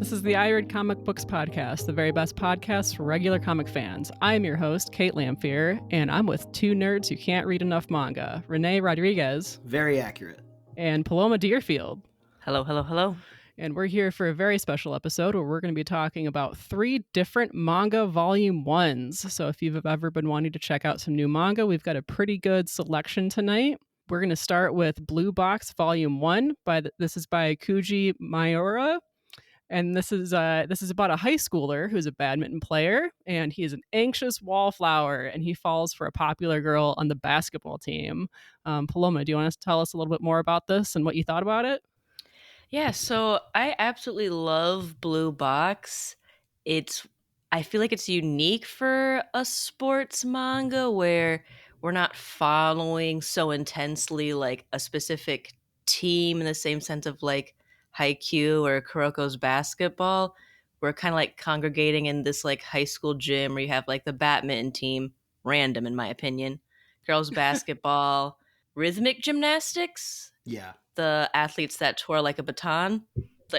This is the I Read Comic Books podcast, the very best podcast for regular comic fans. I'm your host, Kait Lamphere, and I'm with two nerds who can't read enough manga, René Rodriguez. Very accurate. And Paloma Deerfield. Hello, hello, hello. And we're here for a very special episode where we're going to be talking about 3 different manga volume 1s. So if you've ever been wanting to check out some new manga, we've got a pretty good selection tonight. We're going to start with Blue Box Volume 1. This is by Kuji Miura. And this is about a high schooler who's a badminton player, and he is an anxious wallflower, and he falls for a popular girl on the basketball team. Paloma, do you want to tell us a little bit more about this and what you thought about it? Yeah, so I absolutely love Blue Box. I feel like it's unique for a sports manga where we're not following so intensely like a specific team in the same sense of like Haikyuu or Kuroko's basketball. We're kind of like congregating in this like high school gym where you have like the badminton team, random in my opinion, girls basketball, rhythmic gymnastics. Yeah. The athletes that twirl like a baton,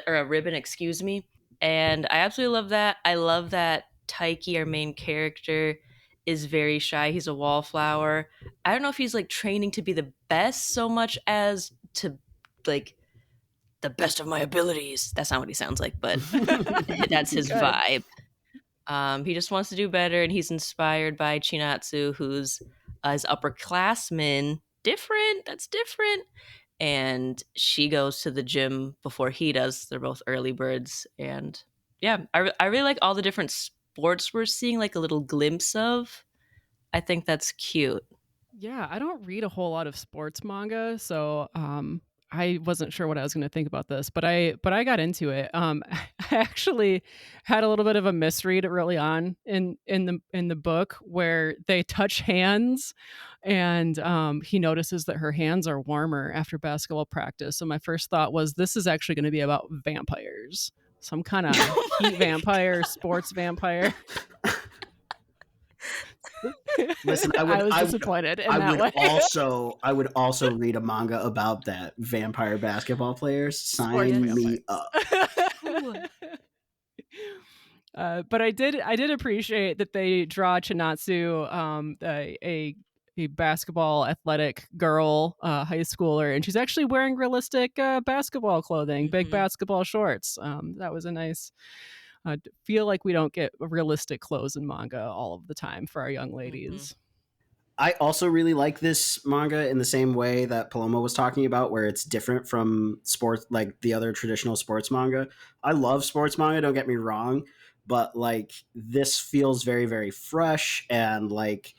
or a ribbon, excuse me. And I absolutely love that. I love that Taiki, our main character, is very shy. He's a wallflower. I don't know if he's like training to be the best so much as to like the best of my abilities. That's not what he sounds like, but that's his vibe. He just wants to do better, and he's inspired by Chinatsu, who's his upperclassman. That's different. And she goes to the gym before he does. They're both early birds. And yeah, I really like all the different sports we're seeing, like a little glimpse of. I think that's cute. Yeah, I don't read a whole lot of sports manga, so I wasn't sure what I was going to think about this, but I got into it. I actually had a little bit of a misread early on in the book where they touch hands, and he notices that her hands are warmer after basketball practice. So my first thought was, this is actually going to be about vampires, some kind of heat vampire, sports vampire. Listen, I was disappointed in that way. I would also read a manga about that. Vampire basketball players, sign me up. But I did appreciate that they draw Chinatsu, a basketball athletic girl, high schooler, and she's actually wearing realistic basketball clothing, big basketball shorts. That was a nice. Feel like we don't get realistic clothes in manga all of the time for our young ladies. I also really like this manga in the same way that Paloma was talking about, where it's different from sports, like the other traditional sports manga. I love sports manga, don't get me wrong, but like this feels very, very fresh and like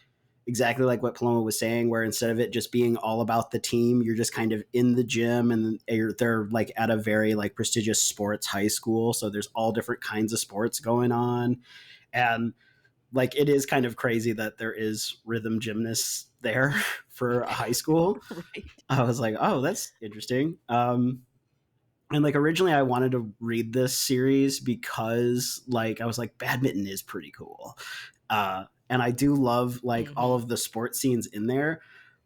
exactly like what Paloma was saying, where instead of it just being all about the team, you're just kind of in the gym, and they're like at a very like prestigious sports high school. So there's all different kinds of sports going on. And like, it is kind of crazy that there is rhythm gymnasts there for a high school. Right. I was like, oh, that's interesting. And like originally I wanted to read this series because like I was like, badminton is pretty cool. And I do love like all of the sports scenes in there.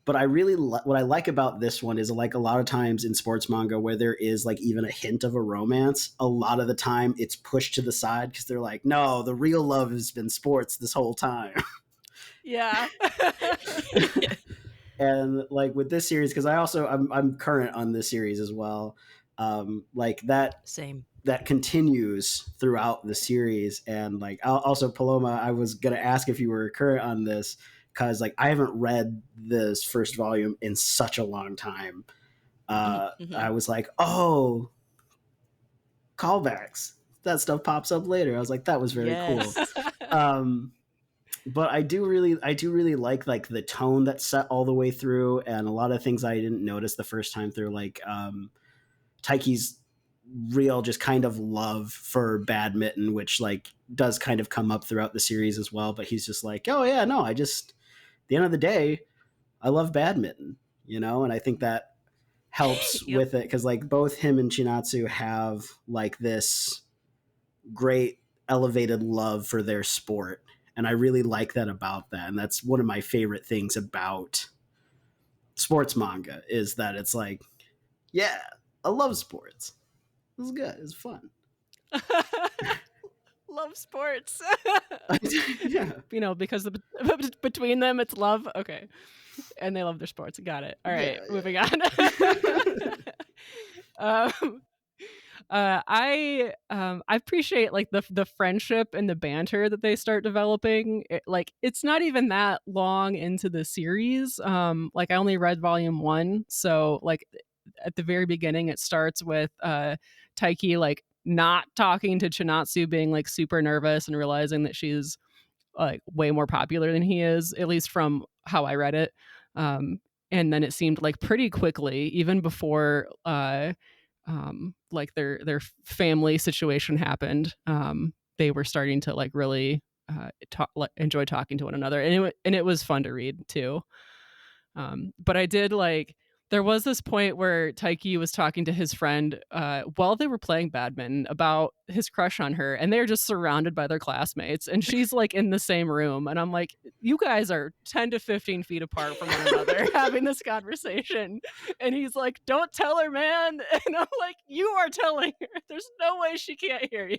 But I really what I like about this one is like a lot of times in sports manga where there is like even a hint of a romance, a lot of the time it's pushed to the side because they're like, no, the real love has been sports this whole time. Yeah. And like with this series, because I'm current on this series as well. Like that same. That continues throughout the series. And like also Paloma, I was gonna ask if you were current on this because like I haven't read this first volume in such a long time. I was like, oh, callbacks, that stuff pops up later. I was like, that was very cool. But I do really like the tone that's set all the way through, and a lot of things I didn't notice the first time through, like Taiki's real just kind of love for badminton, which like does kind of come up throughout the series as well. But he's just like, oh yeah, no, at the end of the day, I love badminton, you know? And I think that helps with it because like both him and Chinatsu have like this great elevated love for their sport. And I really like that about that. And that's one of my favorite things about sports manga is that it's like, yeah, I love sports. It was good. It was fun. Love sports. Yeah. Because between them it's love. Okay. And they love their sports. Got it. All right, Yeah, moving on. yeah. um I appreciate like the friendship and the banter that they start developing. It's not even that long into the series. Like I only read volume 1, so like at the very beginning it starts with Taiki like not talking to Chinatsu, being like super nervous and realizing that she's like way more popular than he is, at least from how I read it. Um, and then it seemed like pretty quickly, even before like their family situation happened, they were starting to like really enjoy talking to one another, and it was fun to read too. But I did like there was this point where Taiki was talking to his friend while they were playing badminton about his crush on her, and they're just surrounded by their classmates, and she's like in the same room, and I'm like, you guys are 10 to 15 feet apart from one another having this conversation, and he's like, don't tell her, man, and I'm like, you are telling her. There's no way she can't hear you.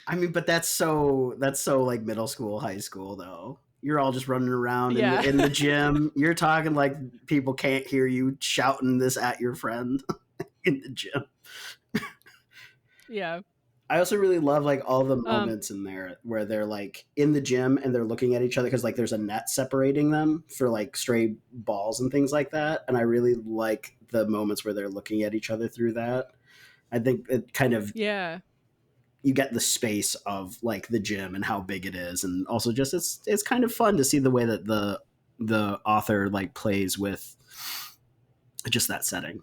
I mean, but that's so like middle school, high school though. You're all just running around in Yeah. the gym. You're talking like people can't hear you shouting this at your friend in the gym. Yeah. I also really love like all the um moments in there where they're like in the gym and they're looking at each other because like there's a net separating them for like stray balls and things like that. And I really like the moments where they're looking at each other through that. I think it kind of yeah. you get the space of like the gym and how big it is, and also just it's kind of fun to see the way that the author like plays with just that setting.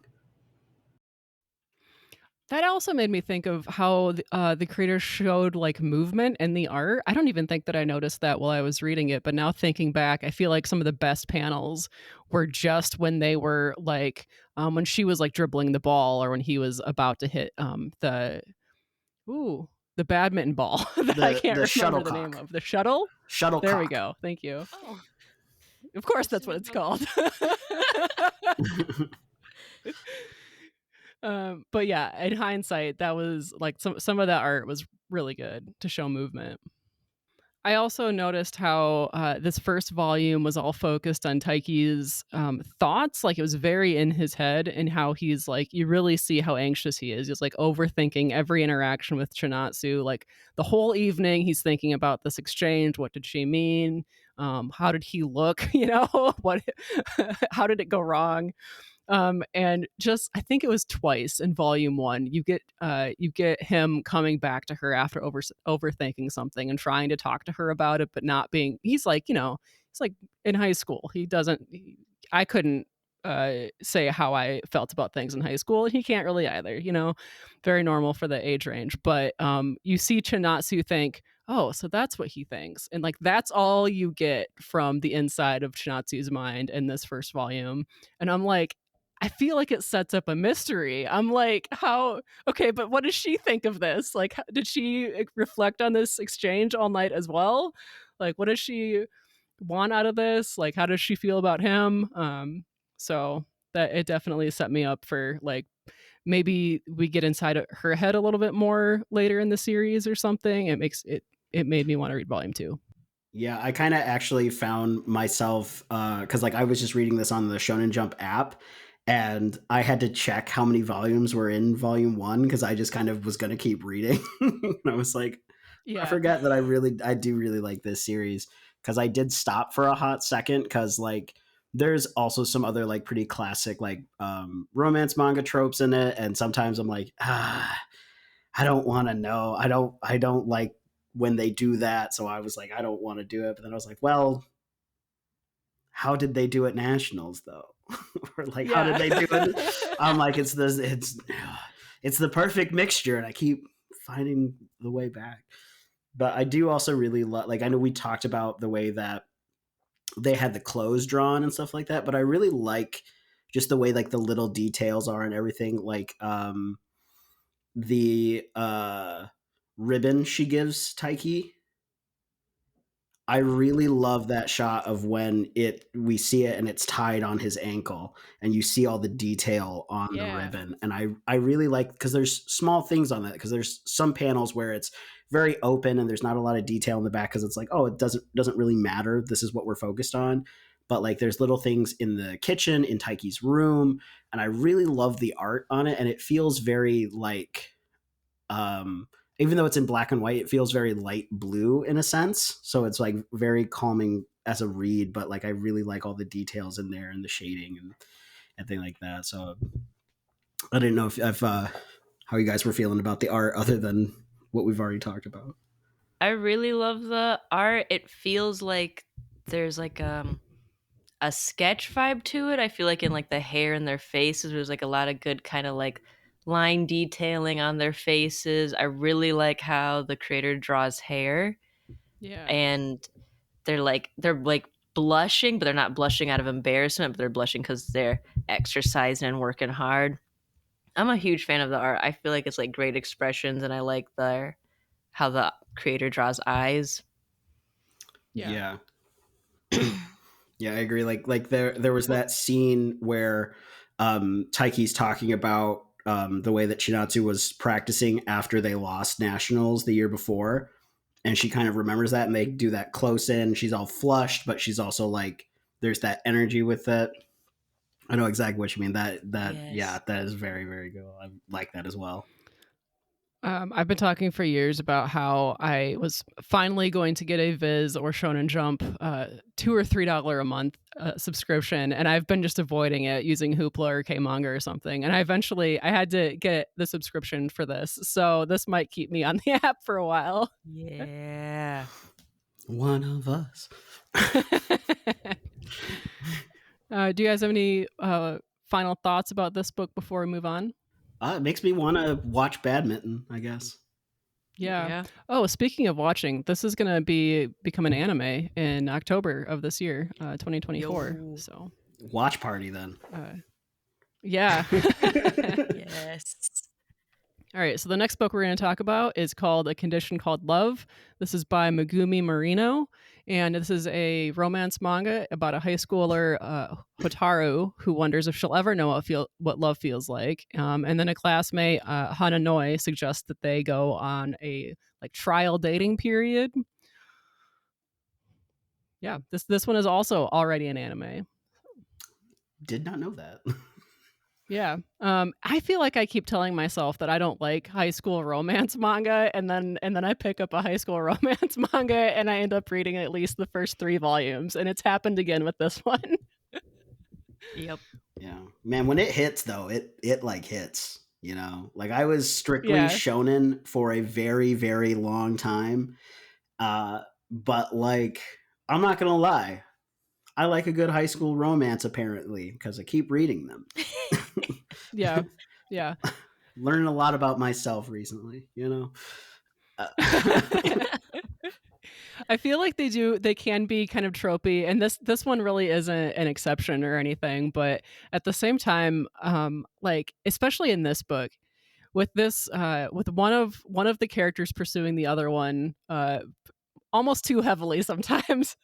That also made me think of how the creator showed like movement in the art. I don't even think that I noticed that while I was reading it, but now thinking back, I feel like some of the best panels were just when they were like when she was like dribbling the ball, or when he was about to hit ooh the badminton ball that I The can't remember the name shuttlecock. of. The shuttle. There we Shuttlecock. go. Thank you. Oh, Of course, that's that's the what name it's of. called. But yeah, in hindsight, that was like some of that art was really good to show movement. I also noticed how this first volume was all focused on Taiki's thoughts. Like it was very in his head, and how he's like, you really see how anxious he is. He's like overthinking every interaction with Chinatsu. Like the whole evening, he's thinking about this exchange. What did she mean? How did he look? What? How did it go wrong? And just I think it was twice in volume 1 you get him coming back to her after overthinking something and trying to talk to her about it, but not being. He's like, he's like in high school. I couldn't say how I felt about things in high school, and he can't really either. Very normal for the age range. But you see Chinatsu think, oh, so that's what he thinks, and like that's all you get from the inside of Chinatsu's mind in this first volume. And I'm like, I feel like it sets up a mystery. I'm like, how? Okay, but what does she think of this? Like, did she reflect on this exchange all night as well? Like, what does she want out of this? Like, how does she feel about him? So that it definitely set me up for like maybe we get inside her head a little bit more later in the series or something. It made me want to read volume 2. Yeah, I kind of actually found myself because like I was just reading this on the Shonen Jump app, and I had to check how many volumes were in volume 1 because I just kind of was going to keep reading. And I was like, I Yeah. forgot that I do really like this series, because I did stop for a hot second because like there's also some other like pretty classic like romance manga tropes in it, and sometimes I'm like, I don't want to know. I don't like when they do that. So I was like, I don't want to do it. But then I was like, well, how did they do it nationals though? Or like, how did Yeah. they do it? I'm like, it's the perfect mixture, and I keep finding the way back. But I do also really love, like, I know we talked about the way that they had the clothes drawn and stuff like that, but I really like just the way like the little details are and everything. Like the ribbon she gives Taiki, I really love that shot of when we see it and it's tied on his ankle and you see all the detail on the Yeah. ribbon. And I really like, because there's small things on that, because there's some panels where it's very open and there's not a lot of detail in the back, because it's like, oh, it doesn't really matter. This is what we're focused on. But like there's little things in the kitchen, in Taiki's room, and I really love the art on it. And it feels very like, even though it's in black and white, it feels very light blue in a sense. So it's like very calming as a read, but like I really like all the details in there and the shading and thing like that. So I didn't know if how you guys were feeling about the art other than what we've already talked about. I really love the art. It feels like there's like a sketch vibe to it. I feel like in like the hair and their faces, there's like a lot of good kind of like line detailing on their faces. I really like how the creator draws hair, Yeah. and they're like blushing, but they're not blushing out of embarrassment, but they're blushing because they're exercising and working hard. I'm a huge fan of the art. I feel like it's like great expressions, and I like the how the creator draws eyes. Yeah. Yeah, I agree. Like there was that scene where Taiki's talking about the way that Chinatsu was practicing after they lost nationals the year before, and she kind of remembers that, and they do that close in. She's all flushed, but she's also like there's that energy with it. I know exactly what you mean. Yeah, Yes. that is very, very good. I like that as well. I've been talking for years about how I was finally going to get a Viz or Shonen Jump $2 or $3 a month subscription, and I've been just avoiding it using Hoopla or K-Manga or something. And I had to get the subscription for this, so this might keep me on the app for a while. Yeah. One of us. Do you guys have any final thoughts about this book before we move on? It makes me want to watch badminton, I guess. Yeah. Yeah. Oh, speaking of watching, this is gonna become an anime in October of this year, 2024. Yo. So, Watch party then. yeah. Yes. All right. So the next book we're going to talk about is called A Condition Called Love. This is by Megumi Marino, and this is a romance manga about a high schooler, Hotaru, who wonders if she'll ever know what love feels like. And then a classmate, Hananoi, suggests that they go on a like trial dating period. Yeah, this one is also already an anime. Did not know that. Yeah. I feel like I keep telling myself that I don't like high school romance manga, and then I pick up a high school romance manga and I end up reading at least the first 3 volumes, and it's happened again with this one. Yep. Yeah. Man, when it hits though, it like hits, you know. Like I was strictly Yeah. shonen for a very, very long time. But like I'm not gonna lie. I like a good high school romance apparently, because I keep reading them. Yeah. Yeah. Learning a lot about myself recently, you know. I feel like they can be kind of tropey, and this one really isn't an exception or anything, but at the same time, like especially in this book, with this with one of the characters pursuing the other one almost too heavily sometimes.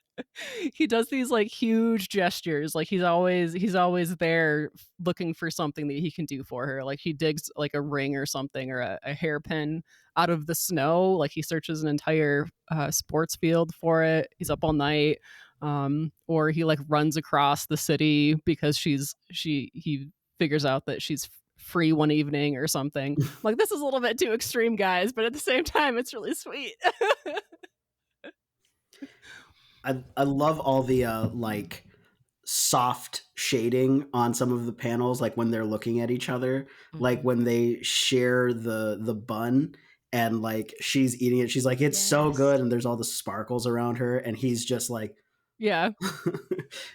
He does these like huge gestures, like he's always there looking for something that he can do for her. Like he digs like a ring or something, or a hairpin out of the snow. Like he searches an entire sports field for it. He's up all night. Or he like runs across the city because he figures out that she's free one evening or something. Like this is a little bit too extreme, guys, but at the same time it's really sweet. I love all the like soft shading on some of the panels, like when they're looking at each other, like when they share the bun and like she's eating it, she's like, it's so Yes. good, and there's all the sparkles around her, and he's just like Yeah.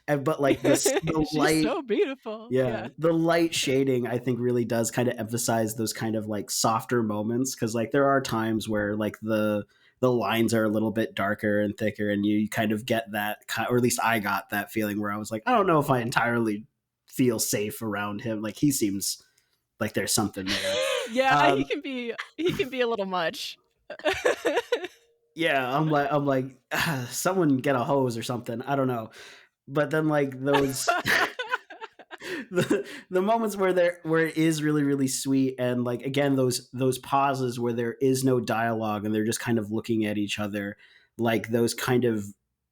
but like the She's light, so beautiful. yeah, the light shading I think really does kind of emphasize those kind of like softer moments, because like there are times where like the lines are a little bit darker and thicker, and you kind of get that, or at least I got that feeling where I was like, I don't know if I entirely feel safe around him. Like he seems like there's something there. Yeah, he can be a little much. Yeah, I'm like, someone get a hose or something. I don't know. But then like those the moments where it is really really sweet, and like again those pauses where there is no dialogue and they're just kind of looking at each other, like those kind of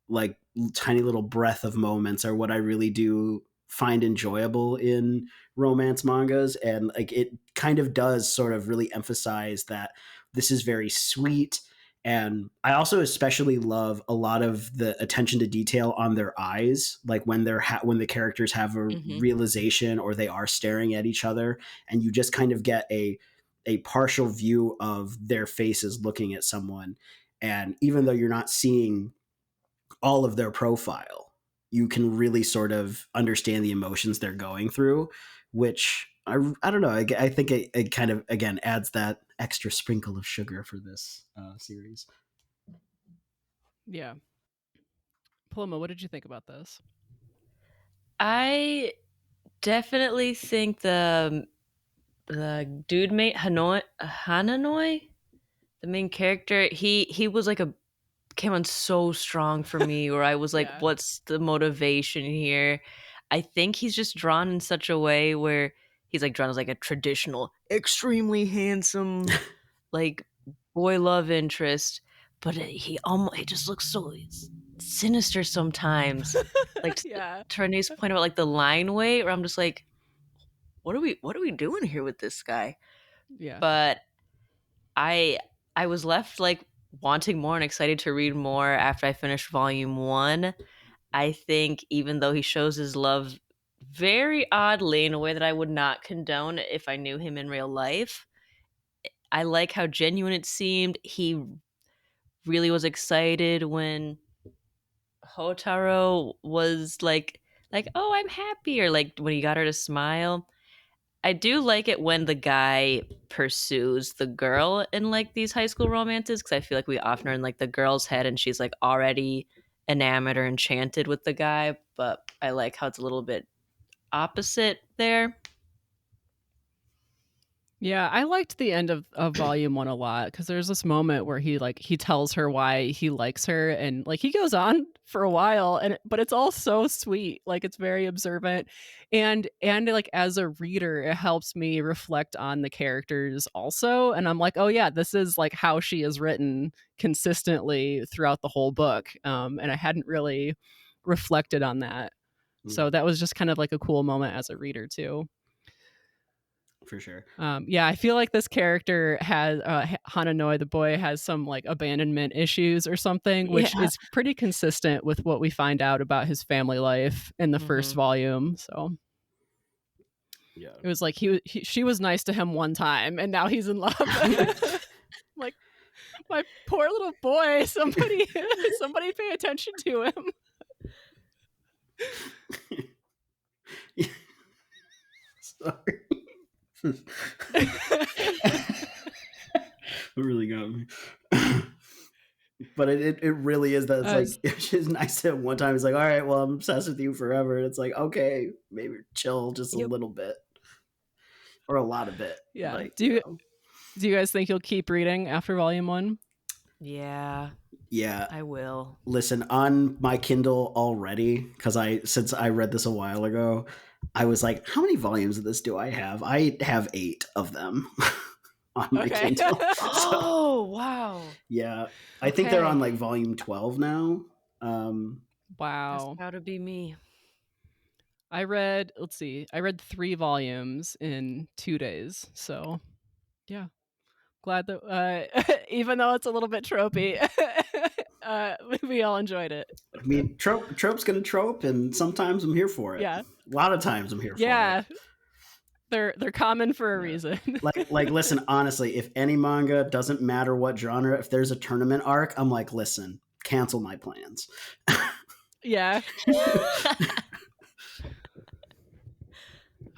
like tiny little breath of moments are what I really do find enjoyable in romance mangas. And like it kind of does sort of really emphasize that this is very sweet. And I also especially love a lot of the attention to detail on their eyes, like when when the characters have a Hmm. realization or they are staring at each other, and you just kind of get a partial view of their faces looking at someone. And even though you're not seeing all of their profile, you can really sort of understand the emotions they're going through, which I don't know. I think it kind of again adds that extra sprinkle of sugar for this series. Yeah. Paloma, what did you think about this? I definitely think the dude mate Hananoi, the main character, he was like a came on so strong for me, where I was like, Yeah. what's the motivation here? I think he's just drawn in such a way where he's like drawn as like a traditional, extremely handsome, like boy love interest, but he just looks so sinister sometimes. Like Yeah. to Renee's point about like the line weight, where I'm just like, what are we doing here with this guy? Yeah. But I I was left like wanting more and excited to read more after I finished volume 1. I think even though he shows his love very oddly in a way that I would not condone if I knew him in real life, I like how genuine it seemed. He really was excited when Hotaro was like, "Oh, I'm happy," or like when he got her to smile. I do like it when the guy pursues the girl in like these high school romances, because I feel like we often are in like the girl's head and she's like already enamored or enchanted with the guy. But I like how it's a little bit opposite there. Yeah, I liked the end of volume 1 a lot, because there's this moment where he tells her why he likes her, and like he goes on for a while, and but it's all so sweet. Like it's very observant, and like as a reader it helps me reflect on the characters also, and I'm like, "Oh yeah, this is like how she is written consistently throughout the whole book." And I hadn't really reflected on that. Mm, So that was just kind of like a cool moment as a reader too. for sure. Yeah, I feel like this character has Hananoi, the boy, has some like abandonment issues or something, which Yeah. is pretty consistent with what we find out about his family life in the first Hmm. volume. So Yeah. it was like she was nice to him one time, and now he's in love. Like my poor little boy. Somebody pay attention to him. Sorry. It really got me. But it really is that it's Uh, like she's nice to him one time. He's like, all right, well, I'm obsessed with you forever. And it's like, okay, maybe chill just a Yep. little bit or a lot of bit. yeah. Like, Do you guys think you'll keep reading after volume 1? Yeah, yeah. I will. Listen, on my Kindle already, because since I read this a while ago, I was like, how many volumes of this do I have? I have 8 of them on my Okay. Kindle. So Oh, wow. yeah, I think they're on Okay. like volume 12 now. That's Wow. gotta be me. Let's see, I read 3 volumes in 2 days. So, yeah. Glad that even though it's a little bit tropey, we all enjoyed it. I mean, trope's gonna trope, and sometimes I'm here for it. Yeah. A lot of times I'm here for it. Yeah. They're common for a Yeah. reason. Listen, honestly, if any manga, doesn't matter what genre, if there's a tournament arc, I'm like, listen, cancel my plans. Yeah.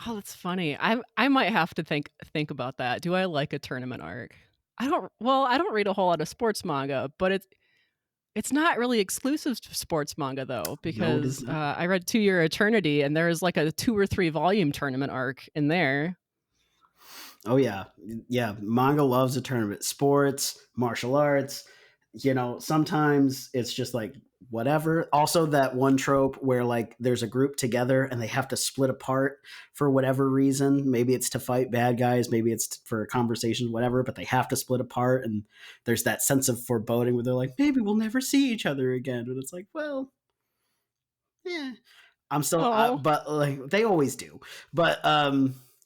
Oh, that's funny. I might have to think about that. Do I like a tournament arc? I don't read a whole lot of sports manga, but it's not really exclusive to sports manga though, No, it is because not. I read 2 Year Eternity, and there is like a 2 or 3 volume tournament arc in there. Oh yeah, yeah. Manga loves a tournament. Sports, martial arts. sometimes it's just like whatever. Also, that one trope where like there's a group together and they have to split apart for whatever reason. Maybe it's to fight bad guys, maybe it's for conversations, whatever, but they have to split apart. And there's that sense of foreboding where they're like, maybe we'll never see each other again. And it's like, well, yeah, I'm still, Oh. but like they always do. But,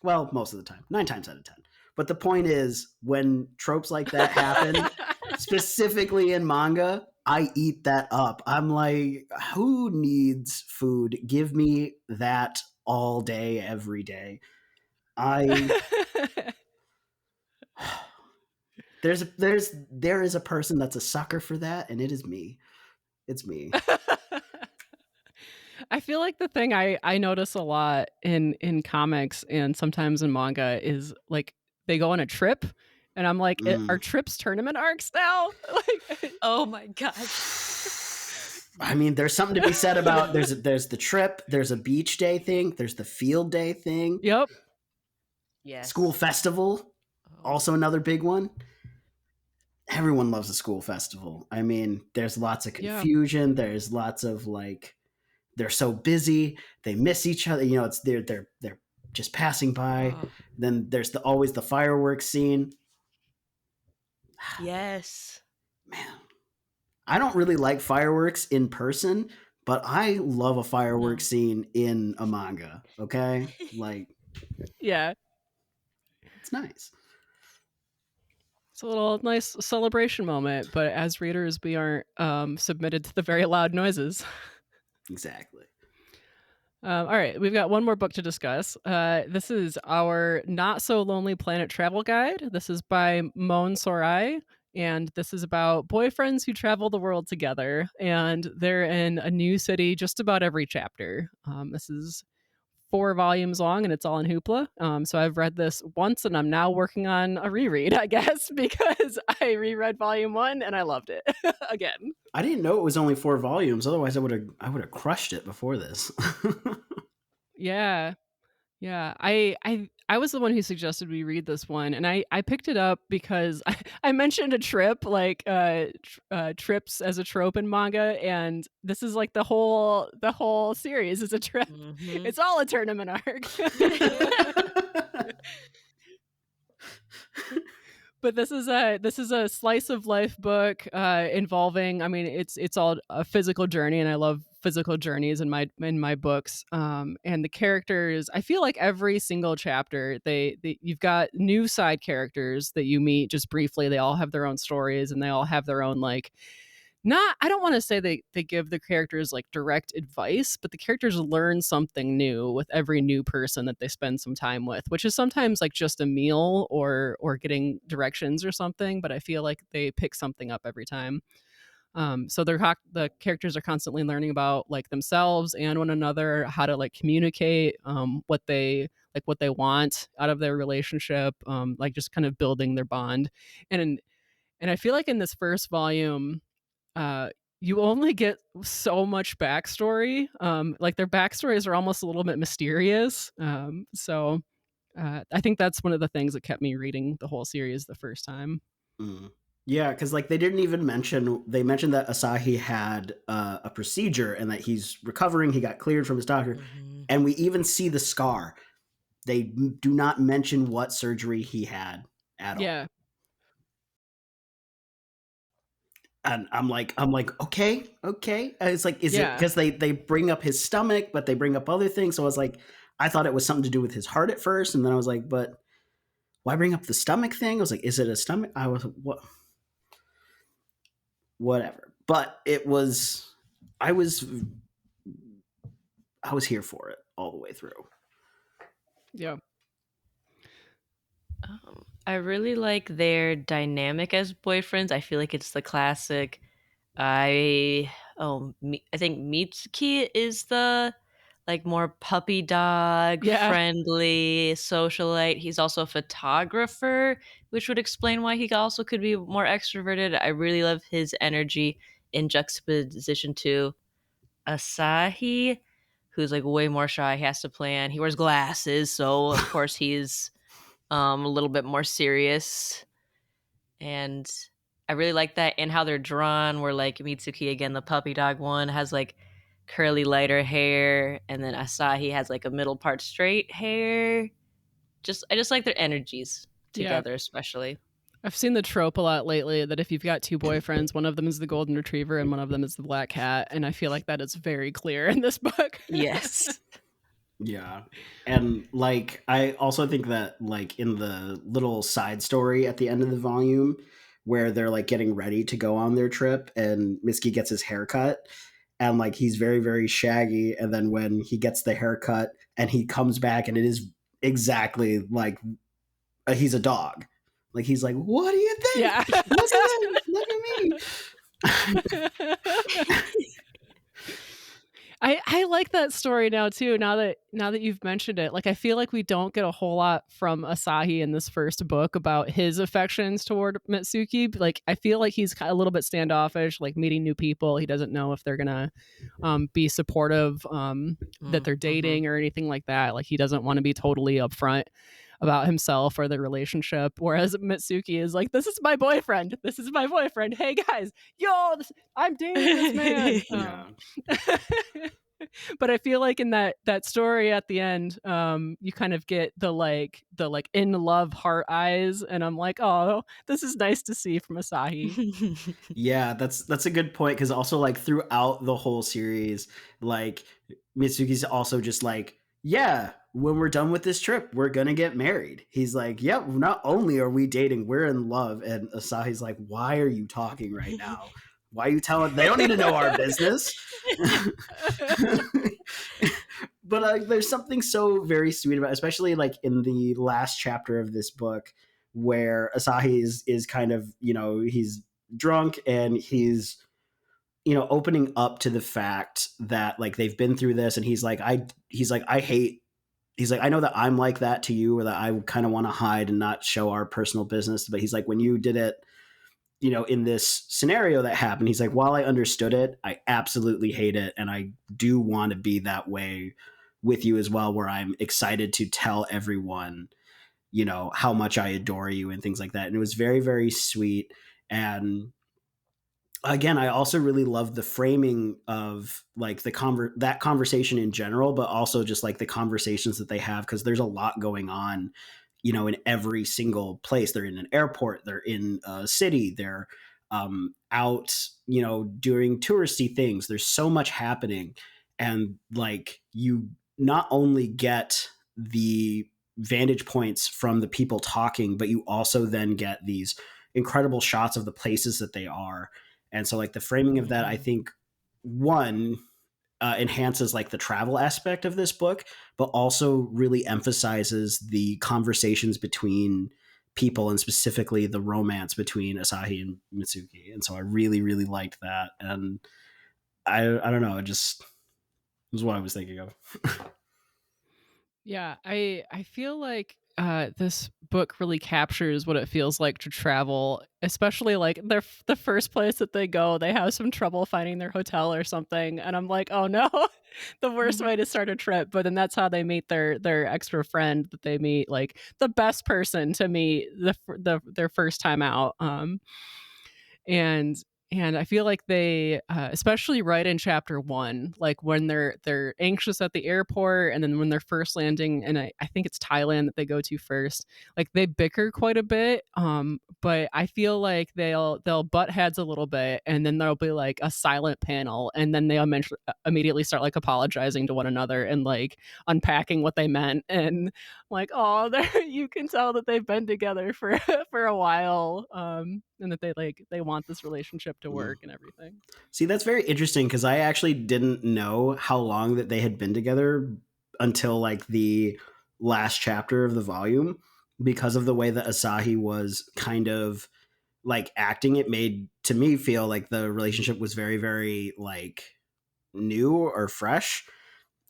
well, most of the time, 9 times out of 10. But the point is, when tropes like that happen, specifically in manga, I eat that up. I'm like, who needs food? Give me that all day, every day. There is a person that's a sucker for that, and it is me. It's me. I feel like the thing I notice a lot in comics and sometimes in manga is like they go on a trip and I'm like, are trips tournament arcs now? Like, oh my god. I mean, there's something to be said about there's the trip, there's a beach day thing, there's the field day thing. Yep. Yes. School festival, also another big one. Everyone loves a school festival. I mean, there's lots of confusion. Yeah. There's lots of like, they're so busy, they miss each other. It's they're just passing by. Oh. Then there's always the fireworks scene. Yes, man. I don't really like fireworks in person, but I love a fireworks scene in a manga. Okay, like, yeah, it's nice. It's a little nice celebration moment, but as readers, we aren't submitted to the very loud noises. Exactly. All right, we've got one more book to discuss. This is our Not So Lonely Planet Travel Guide. This is by Mon Sorai, and this is about boyfriends who travel the world together, and they're in a new city just about every chapter. This is 4 volumes long, and it's all in Hoopla. So I've read this once, and I'm now working on a reread, I guess, because I reread volume 1 and I loved it again. I didn't know it was only 4 volumes. Otherwise, I would have crushed it before this. Yeah. I was the one who suggested we read this one, and I picked it up because I mentioned a trip, like trips as a trope in manga, and this is like the whole series is a trip. Mm-hmm. It's all a tournament arc. But this is a slice of life book involving. I mean, it's all a physical journey, and I love physical journeys in my books. And the characters, I feel like every single chapter, you've got new side characters that you meet just briefly. They all have their own stories, and they all have their own like. I don't want to say they give the characters like direct advice, but the characters learn something new with every new person that they spend some time with, which is sometimes like just a meal or getting directions or something. But I feel like they pick something up every time. So the characters are constantly learning about like themselves and one another, how to like communicate, what they want out of their relationship, like just kind of building their bond. And I feel like in this first volume, you only get so much backstory. Like their backstories are almost a little bit mysterious. So I think that's one of the things that kept me reading the whole series the first time. Yeah, because like they mentioned that Asahi had a procedure and that he's recovering. He got cleared from his doctor, and we even see the scar. They do not mention what surgery he had at all. Yeah. And I'm like, okay. It's like, is it because they bring up his stomach, but they bring up other things? So I was like, I thought it was something to do with his heart at first, and then I was like, but why bring up the stomach thing? I was like, is it a stomach? I was what? Whatever. But I was here for it all the way through. Yeah. I really like their dynamic as boyfriends. I feel like it's the classic. I think Mitsuki is the like more puppy dog, friendly socialite. He's also a photographer, which would explain why he also could be more extroverted. I really love his energy in juxtaposition to Asahi, who's like way more shy. He has to plan. He wears glasses, so of course he's a little bit more serious. And I really like that, and how they're drawn, where like Mitsuki, again, the puppy dog one, has like curly lighter hair, and then Asahi has like a middle part straight hair. I just like their energies Yeah. together, especially. I've seen the trope a lot lately that if you've got two boyfriends, one of them is the golden retriever and one of them is the black cat, and I feel like that is very clear in this book. Yes. Yeah. And like I also think that like in the little side story at the end of the volume where they're like getting ready to go on their trip and Mitsuki gets his haircut and like he's very very shaggy, and then when he gets the haircut and he comes back and it is exactly like he's a dog. Like he's like, "What do you think? Yeah. Look at this. Look at me." I like that story now too. Now that you've mentioned it, like I feel like we don't get a whole lot from Asahi in this first book about his affections toward Mitsuki. Like I feel like he's a little bit standoffish, like meeting new people. He doesn't know if they're gonna be supportive that they're dating or anything like that. Like he doesn't want to be totally upfront about himself or the relationship. Whereas Mitsuki is like, "This is my boyfriend. This is my boyfriend. Hey guys, I'm dating this man." Yeah. But I feel like in that story at the end, you kind of get the in love heart eyes, and I'm like, oh, this is nice to see from Asahi. Yeah, that's a good point, because also like throughout the whole series, like Mitsuki's also just like, yeah, when we're done with this trip, we're gonna get married. He's like, yep, not only are we dating, we're in love. And Asahi's like, why are you talking right now? Why are you telling? They don't need to know our business. But there's something so very sweet about, especially like in the last chapter of this book, where Asahi is kind of, he's drunk and he's opening up to the fact that like they've been through this, and he's like I hate, he's like, I know that I'm like that to you, or that I kind of want to hide and not show our personal business, but he's like, when you did it in this scenario that happened, he's like, while I understood it, I absolutely hate it, and I do want to be that way with you as well, where I'm excited to tell everyone how much I adore you and things like that. And it was very very sweet. And again, I also really loved the framing of like that conversation in general, but also just like the conversations that they have, because there's a lot going on, in every single place. They're in an airport, they're in a city, they're out, doing touristy things. There's so much happening, and like you not only get the vantage points from the people talking, but you also then get these incredible shots of the places that they are. And so like the framing of that, I think, one, enhances like the travel aspect of this book, but also really emphasizes the conversations between people, and specifically the romance between Asahi and Mitsuki. And so I really really liked that. And I don't know, it just was what I was thinking of. Yeah, I feel like this book really captures what it feels like to travel, especially like the first place that they go, they have some trouble finding their hotel or something, and I'm like, oh no, the worst way to start a trip. But then that's how they meet their extra friend that they meet, like the best person to meet their first time out. And I feel like they, especially right in chapter 1, like when they're anxious at the airport, and then when they're first landing, and I think it's Thailand that they go to first, like they bicker quite a bit. But I feel like they'll butt heads a little bit, and then there'll be like a silent panel, and then they immediately start like apologizing to one another and like unpacking what they meant, and like, oh, you can tell that they've been together for for a while, and that they want this relationship to work and everything. See, that's very interesting, because I actually didn't know how long that they had been together until like the last chapter of the volume, because of the way that Asahi was kind of like acting. It made to me feel like the relationship was very very like new or fresh.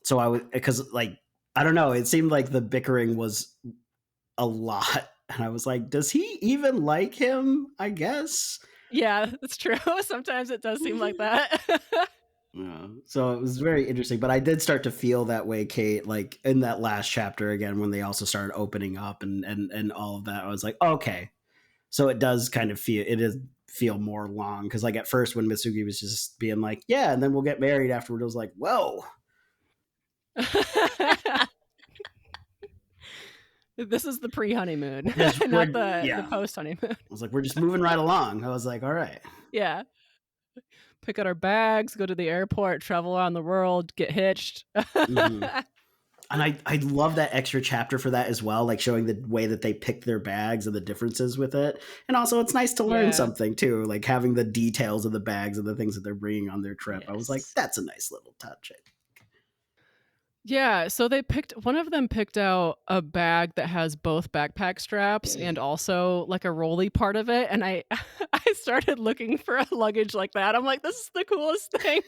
So I was, because like I don't know, it seemed like the bickering was a lot, and I was like, does he even like him? I guess. Yeah, that's true. Sometimes it does seem like that. Yeah. So it was very interesting, but I did start to feel that way, Kate, like in that last chapter again, when they also started opening up and all of that. I was like, okay, so it does kind of feel, it is feel more long, because like at first when Mitsuki was just being like, yeah, and then we'll get married afterward, it was like, whoa. This is the pre-honeymoon, Yes, not the yeah. post-honeymoon. I was like, we're just moving right along. I was like, all right. Yeah. Pick out our bags, go to the airport, travel around the world, get hitched. Mhm. And I love that extra chapter for that as well, like showing the way that they pick their bags and the differences with it. And also, it's nice to learn Yeah. something too, like having the details of the bags and the things that they're bringing on their trip. I was like, Yes. that's a nice little touch. Yeah, so one of them picked out a bag that has both backpack straps and also like a rolly part of it, and I I started looking for a luggage like that. I'm like, this is the coolest thing.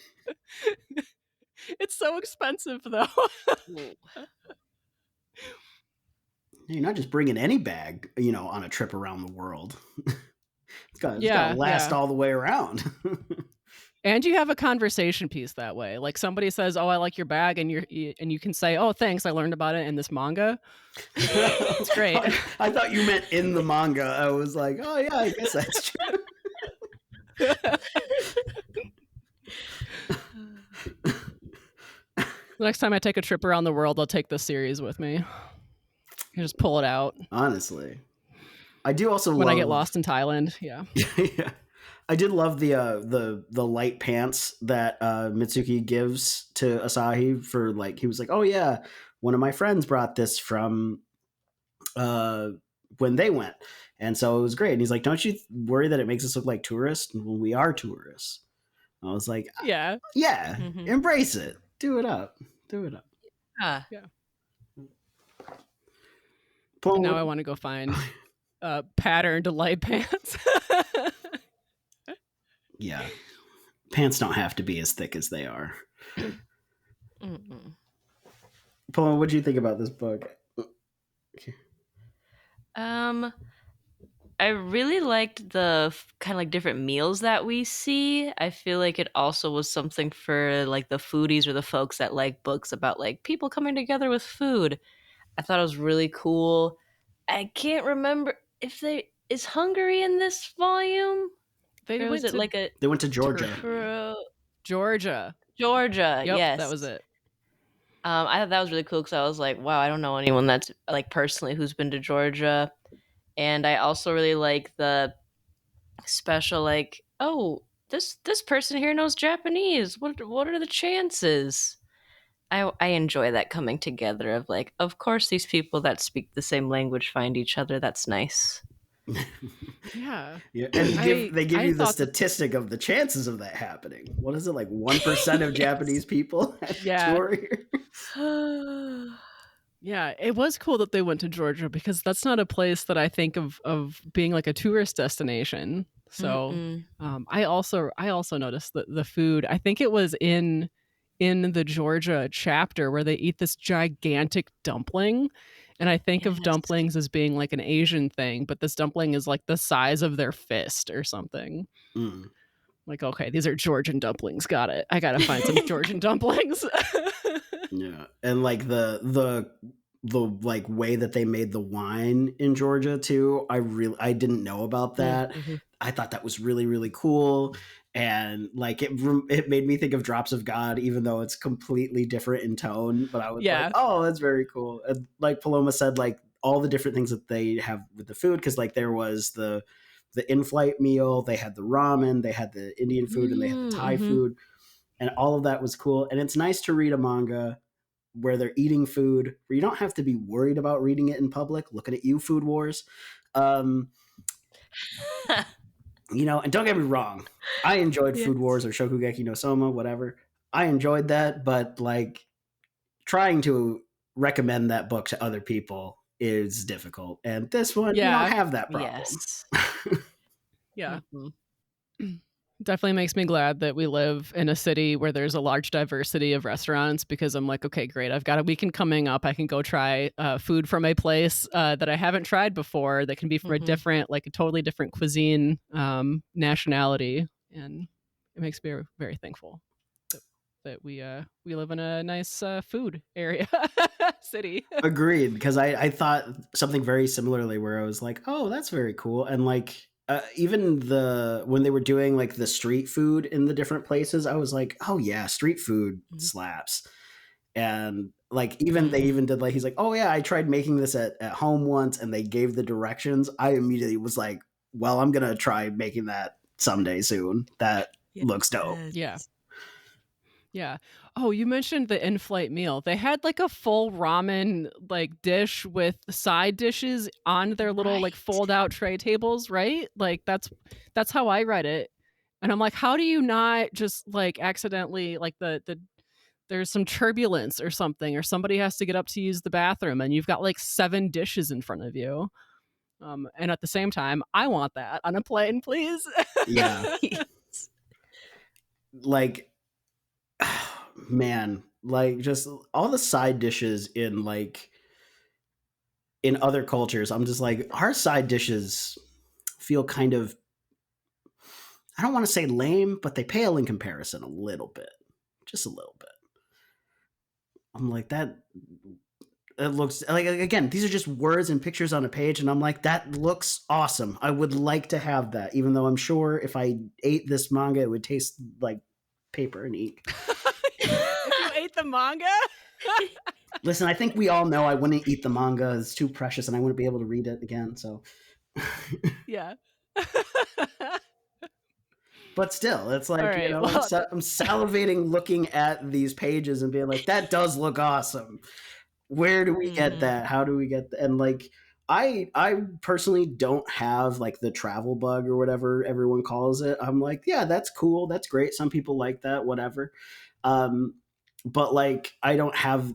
It's so expensive though. You're not just bringing any bag, on a trip around the world. It's got to last all the way around. And you have a conversation piece that way. Like somebody says, "Oh, I like your bag," and you can say, "Oh, thanks, I learned about it in this manga." It's great. I thought you meant in the manga. I was like, oh yeah, I guess that's true. Next time I take a trip around the world, I'll take this series with me. You just pull it out. Honestly, I do also when I get lost in Thailand. Yeah. Yeah. I did love the light pants that Mitsuki gives to Asahi for, like, he was like, oh yeah, one of my friends brought this from when they went, and so it was great. And he's like, don't you worry that it makes us look like tourists? Well, we are tourists. I was like, yeah, Mm-hmm. embrace it, do it up. Yeah. Now I want to go find patterned light pants. Yeah, pants don't have to be as thick as they are. Paloma, what do you think about this book? Okay. I really liked the kind of like different meals that we see. I feel like it also was something for like the foodies or the folks that like books about like people coming together with food. I thought it was really cool. I can't remember if is Hungary in this volume? They went to Georgia. Georgia. Yep, yes, that was it. I thought that was really cool because I was like, wow, I don't know anyone that's like personally who's been to Georgia. And I also really like the special, like, oh, this person here knows Japanese. What are the chances? I enjoy that coming together of like, of course, these people that speak the same language find each other. That's nice. Yeah. And they give you the statistic of the chances of that happening. What is it, like 1% of Japanese people tour here? Yeah, it was cool that they went to Georgia because that's not a place that I think of being like a tourist destination. So I also noticed that the food, I think it was in the Georgia chapter where they eat this gigantic dumpling. And I think of dumplings as being like an Asian thing, but this dumpling is like the size of their fist or something. Like, okay, these are Georgian dumplings. Got it. I got to find some Georgian dumplings. Yeah. And like the like way that they made the wine in Georgia too, I didn't know about that. I thought that was really, really cool. And like it made me think of Drops of God, even though it's completely different in tone. But I was like, oh, that's very cool. And like Paloma said, like all the different things that they have with the food, because like there was the in-flight meal, they had the ramen, they had the Indian food, and they had the Thai food, and all of that was cool. And it's nice to read a manga where they're eating food, where you don't have to be worried about reading it in public. Looking at you, Food Wars. And don't get me wrong, I enjoyed Food Wars or Shokugeki no Soma, whatever. I enjoyed that, but like trying to recommend that book to other people is difficult. And this one, you don't have that problem. Yes. Yeah. Definitely makes me glad that we live in a city where there's a large diversity of restaurants, because I'm like, okay, great. I've got a weekend coming up. I can go try food from a place that I haven't tried before, that can be from a different, like a totally different cuisine, nationality. And it makes me very thankful that we live in a nice food area city. Agreed, because I thought something very similarly, where I was like, oh, that's very cool. And like, even when they were doing like the street food in the different places, I was like, oh yeah, street food slaps. And like they even did like, he's like, oh yeah, I tried making this at home once, and they gave the directions. I immediately was like, well, I'm gonna try making that someday soon. That looks dope. Yeah. Yeah. Oh, you mentioned the in-flight meal. They had like a full ramen like dish with side dishes on their little like fold-out tray tables, right? Like that's how I read it. And I'm like, how do you not just like accidentally like there's some turbulence or something, or somebody has to get up to use the bathroom and you've got like 7 dishes in front of you. And at the same time, I want that on a plane, please. Yeah. Like, man, like just all the side dishes in other cultures, I'm just like, our side dishes feel kind of, I don't want to say lame, but they pale in comparison a little bit. Just a little bit. I'm like, that it looks like, again, these are just words and pictures on a page, and I'm like, that looks awesome. I would like to have that, even though I'm sure if I ate this manga, it would taste like paper and ink. If you ate the manga? Listen, I think we all know I wouldn't eat the manga. It's too precious, and I wouldn't be able to read it again. So, yeah. But still, it's like, right, I'm salivating looking at these pages and being like, that does look awesome. Where do we get that? How do we get that? And like, I personally don't have like the travel bug or whatever everyone calls it. I'm like, yeah, that's cool. That's great. Some people like that, whatever. But like, I don't have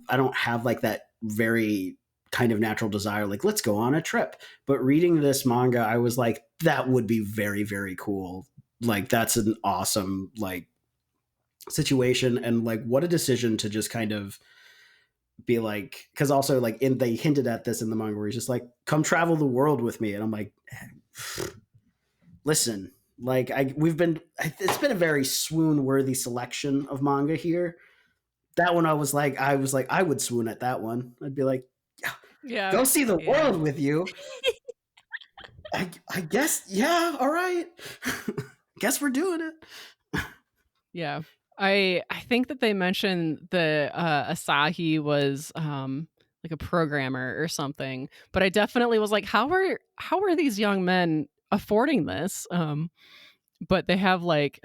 like that very kind of natural desire, like, let's go on a trip. But reading this manga, I was like, that would be very, very cool. Like, that's an awesome like situation. And like, what a decision to just kind of be like, because also like they hinted at this in the manga where he's just like, come travel the world with me. And I'm like, listen, like it's been a very swoon worthy selection of manga here. That one I was like, I would swoon at that one. I'd be like, yeah, go see the world with you. I guess, yeah, all right. Guess we're doing it. Yeah. I think that they mentioned the Asahi was like a programmer or something, but I definitely was like, how are these young men affording this? But they have like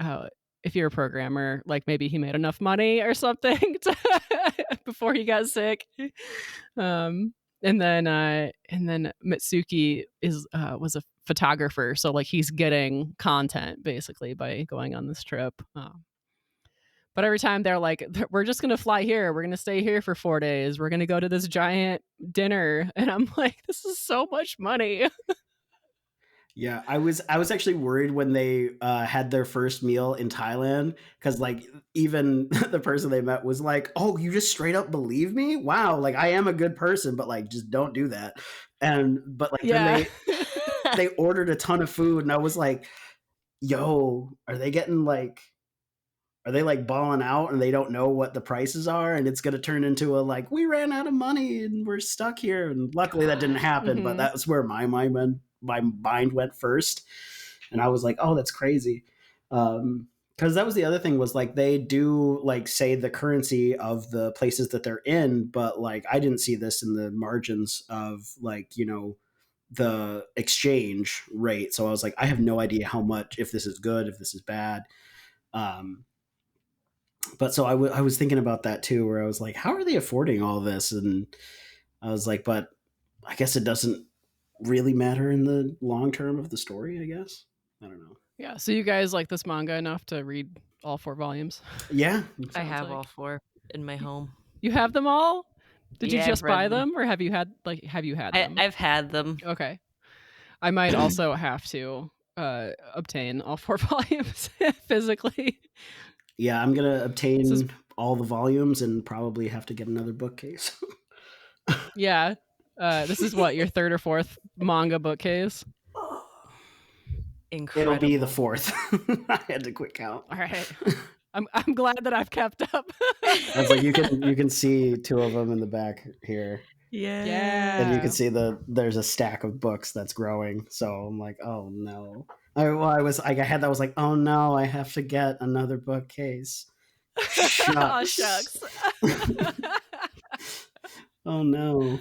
if you're a programmer, like maybe he made enough money or something before he got sick. And then Mitsuki was a photographer, so like he's getting content basically by going on this trip. But every time they're like, we're just going to fly here. We're going to stay here for 4 days. We're going to go to this giant dinner. And I'm like, this is so much money. Yeah, I was actually worried when they had their first meal in Thailand, because like even the person they met was like, oh, you just straight up believe me? Wow, like I am a good person, but like just don't do that. But like then they ordered a ton of food, and I was like, yo, are they like balling out and they don't know what the prices are, and it's going to turn into a like, we ran out of money and we're stuck here? And luckily that didn't happen, but that was where my mind went first. And I was like, oh, that's crazy. Because that was the other thing, was like they do like say the currency of the places that they're in, but like I didn't see this in the margins of like, the exchange rate. So I was like, I have no idea how much, if this is good, if this is bad. But so I was thinking about that too, where I was like, how are they affording all this? And I was like, but I guess it doesn't really matter in the long term of the story, I guess. I don't know. Yeah. So you guys like this manga enough to read all 4 volumes? Yeah. I have all 4 in my home. You have them all? Did you just buy them, or have you had them? I've had them. Okay. I might also have to obtain all 4 volumes physically. Yeah, I'm going to obtain all the volumes and probably have to get another bookcase. Yeah. This is what, your 3rd or 4th manga bookcase? Incredible. It'll be the 4th. I had to quick count. All right. I'm glad that I've kept up. I was like, you can see 2 of them in the back here. Yeah. And you can see there's a stack of books that's growing. So I'm like, oh no. I had that. I was like, oh no, I have to get another bookcase. Aw, Shucks. shucks. Oh no.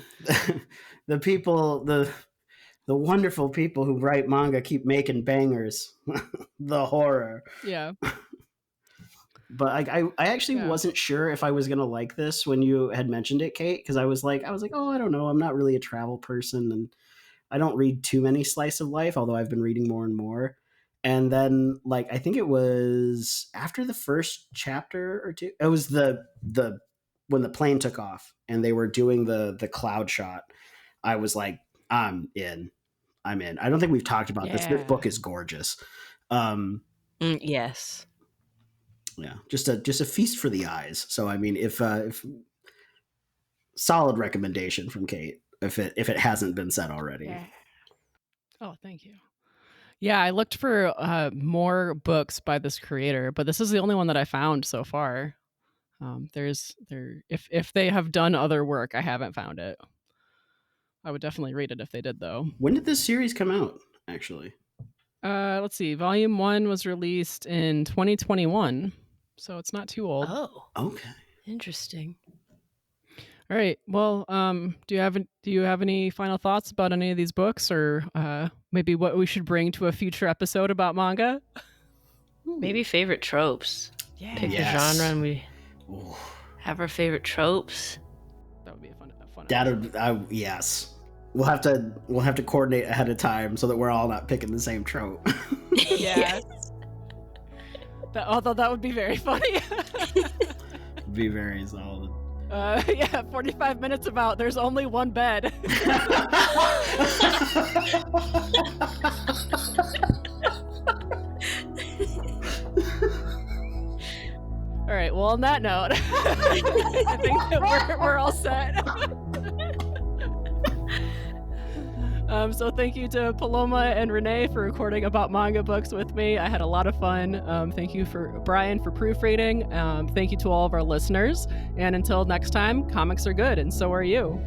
The wonderful people who write manga keep making bangers. The horror. Yeah. But I actually Yeah. wasn't sure if I was gonna like this when you had mentioned it, Kate, because I was like, oh, I don't know. I'm not really a travel person, and I don't read too many slice of life, although I've been reading more and more. And then, like, I think it was after the first chapter or two. It was the when the plane took off and they were doing the cloud shot. I was like, I'm in. I'm in. I don't think we've talked about this. This Yeah. book is gorgeous. Yes. Yeah, just a feast for the eyes. So I mean, if solid recommendation from Kate, if it hasn't been said already. Yeah. Oh, thank you. Yeah, I looked for more books by this creator, but this is the only one that I found so far. If they have done other work, I haven't found it. I would definitely read it if they did, though. When did this series come out, actually? Let's see. Volume 1 was released in 2021, so it's not too old. Oh, Okay. interesting. All right. Well, do you have any final thoughts about any of these books, or maybe what we should bring to a future episode about manga? Maybe favorite tropes. Yeah. Pick Yes. a genre and we Ooh. have our favorite tropes. That would be a fun Yes. We'll have to coordinate ahead of time so that we're all not picking the same trope. Yes. Although that would be very funny. Be very solid. Yeah, 45 minutes about there's only one bed. All right, well, on that note, I think that we're all set. So thank you to Paloma and Renee for recording about manga books with me. I had a lot of fun. Thank you for Brian for proofreading. Thank you to all of our listeners. And until next time, comics are good, and so are you.